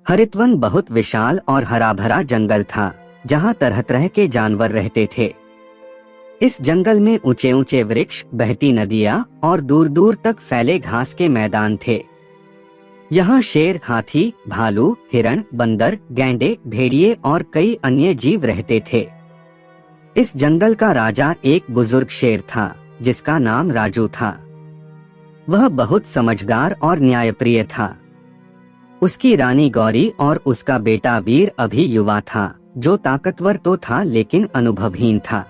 हरितवन बहुत विशाल और हरा भरा जंगल था, जहाँ तरह तरह के जानवर रहते थे। इस जंगल में ऊंचे ऊंचे वृक्ष, बहती नदियाँ और दूर दूर तक फैले घास के मैदान थे। यहाँ शेर, हाथी, भालू, हिरण, बंदर, गैंडे, भेड़िए और कई अन्य जीव रहते थे। इस जंगल का राजा एक बुजुर्ग शेर था, जिसका नाम राजू था। वह बहुत समझदार और न्यायप्रिय था। उसकी रानी गौरी और उसका बेटा वीर अभी युवा था, जो ताकतवर तो था लेकिन अनुभवहीन था।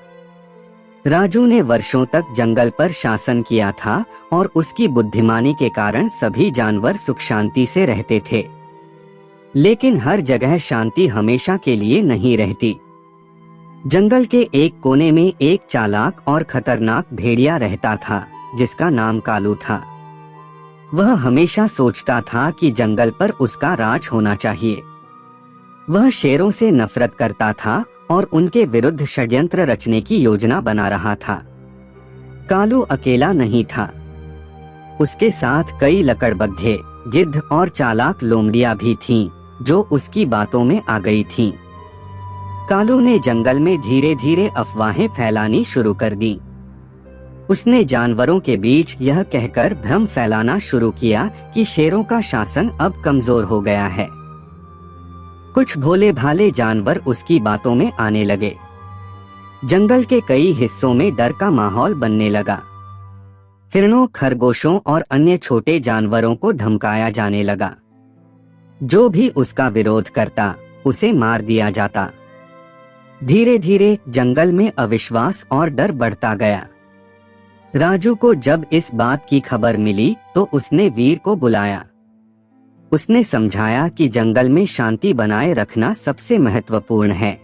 राजू ने वर्षों तक जंगल पर शासन किया था और उसकी बुद्धिमानी के कारण सभी जानवर सुख शांति से रहते थे। लेकिन हर जगह शांति हमेशा के लिए नहीं रहती। जंगल के एक कोने में एक चालाक और खतरनाक भेड़िया रहता था, जिसका नाम कालू था। वह हमेशा सोचता था कि जंगल पर उसका राज होना चाहिए। वह शेरों से नफरत करता था और उनके विरुद्ध षड्यंत्र रचने की योजना बना रहा था। कालू अकेला नहीं था। उसके साथ कई लकड़बग्घे, गिद्ध और चालाक लोमड़ियां भी थीं, जो उसकी बातों में आ गई थीं। कालू ने जंगल में धीरे धीरे अफवाहें फैलानी शुरू कर दी। उसने जानवरों के बीच यह कहकर भ्रम फैलाना शुरू किया कि शेरों का शासन अब कमजोर हो गया है। कुछ भोले भाले जानवर उसकी बातों में आने लगे। जंगल के कई हिस्सों में डर का माहौल बनने लगा। हिरणों, खरगोशों और अन्य छोटे जानवरों को धमकाया जाने लगा। जो भी उसका विरोध करता, उसे मार दिया जाता। धीरे धीरे जंगल में अविश्वास और डर बढ़ता गया। राजू को जब इस बात की खबर मिली तो उसने वीर को बुलाया। उसने समझाया कि जंगल में शांति बनाए रखना सबसे महत्वपूर्ण है।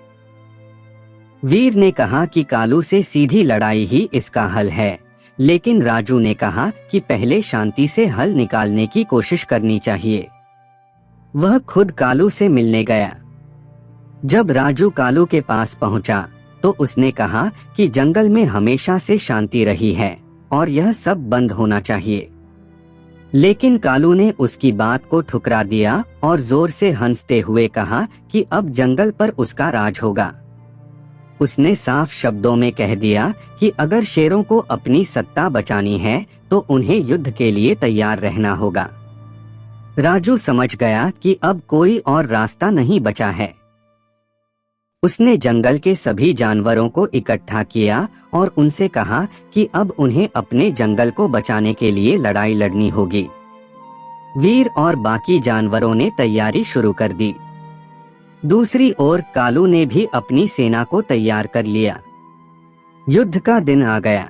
वीर ने कहा कि कालू से सीधी लड़ाई ही इसका हल है, लेकिन राजू ने कहा कि पहले शांति से हल निकालने की कोशिश करनी चाहिए। वह खुद कालू से मिलने गया। जब राजू कालू के पास पहुंचा तो उसने कहा कि जंगल में हमेशा से शांति रही है और यह सब बंद होना चाहिए। लेकिन कालू ने उसकी बात को ठुकरा दिया और जोर से हंसते हुए कहा कि अब जंगल पर उसका राज होगा। उसने साफ शब्दों में कह दिया कि अगर शेरों को अपनी सत्ता बचानी है तो उन्हें युद्ध के लिए तैयार रहना होगा। राजू समझ गया कि अब कोई और रास्ता नहीं बचा है। उसने जंगल के सभी जानवरों को इकट्ठा किया और उनसे कहा कि अब उन्हें अपने जंगल को बचाने के लिए लड़ाई लड़नी होगी। वीर और बाकी जानवरों ने तैयारी शुरू कर दी। दूसरी ओर कालू ने भी अपनी सेना को तैयार कर लिया। युद्ध का दिन आ गया।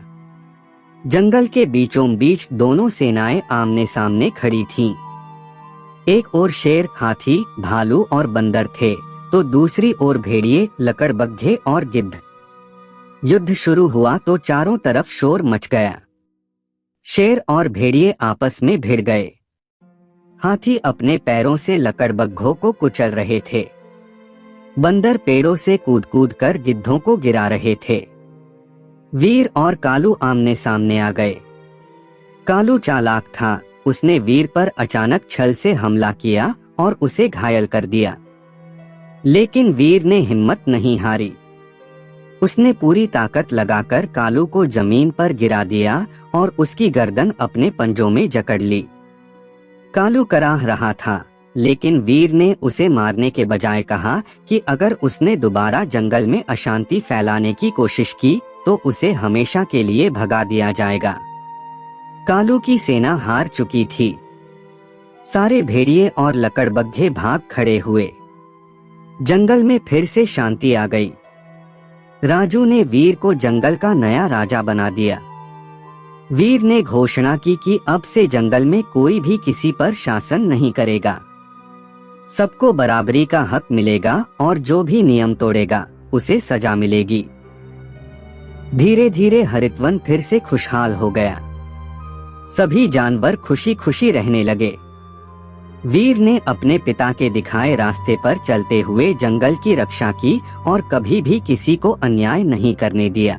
जंगल के बीचों बीच दोनों सेनाएं आमने सामने खड़ी थीं। एक ओर शेर, हाथी, भालू और बंदर थे, तो दूसरी ओर भेड़िए, लकड़बग्घे और गिद्ध। युद्ध शुरू हुआ तो चारों तरफ शोर मच गया। शेर और भेड़िए आपस में भिड़ गए। हाथी अपने पैरों से लकड़बग्घों को कुचल रहे थे। बंदर पेड़ों से कूद कूद कर गिद्धों को गिरा रहे थे। वीर और कालू आमने सामने आ गए। कालू चालाक था। उसने वीर पर अचानक छल से हमला किया और उसे घायल कर दिया। लेकिन वीर ने हिम्मत नहीं हारी। उसने पूरी ताकत लगाकर कालू को जमीन पर गिरा दिया और उसकी गर्दन अपने पंजों में जकड़ ली। कालू कराह रहा था, लेकिन वीर ने उसे मारने के बजाय कहा कि अगर उसने दोबारा जंगल में अशांति फैलाने की कोशिश की तो उसे हमेशा के लिए भगा दिया जाएगा। कालू की सेना हार चुकी थी। सारे भेड़िए और लकड़बग्घे भाग खड़े हुए। जंगल में फिर से शांति आ गई। राजू ने वीर को जंगल का नया राजा बना दिया। वीर ने घोषणा की कि अब से जंगल में कोई भी किसी पर शासन नहीं करेगा। सबको बराबरी का हक मिलेगा और जो भी नियम तोड़ेगा उसे सजा मिलेगी। धीरे धीरे हरितवन फिर से खुशहाल हो गया। सभी जानवर खुशी खुशी रहने लगे। वीर ने अपने पिता के दिखाए रास्ते पर चलते हुए जंगल की रक्षा की और कभी भी किसी को अन्याय नहीं करने दिया।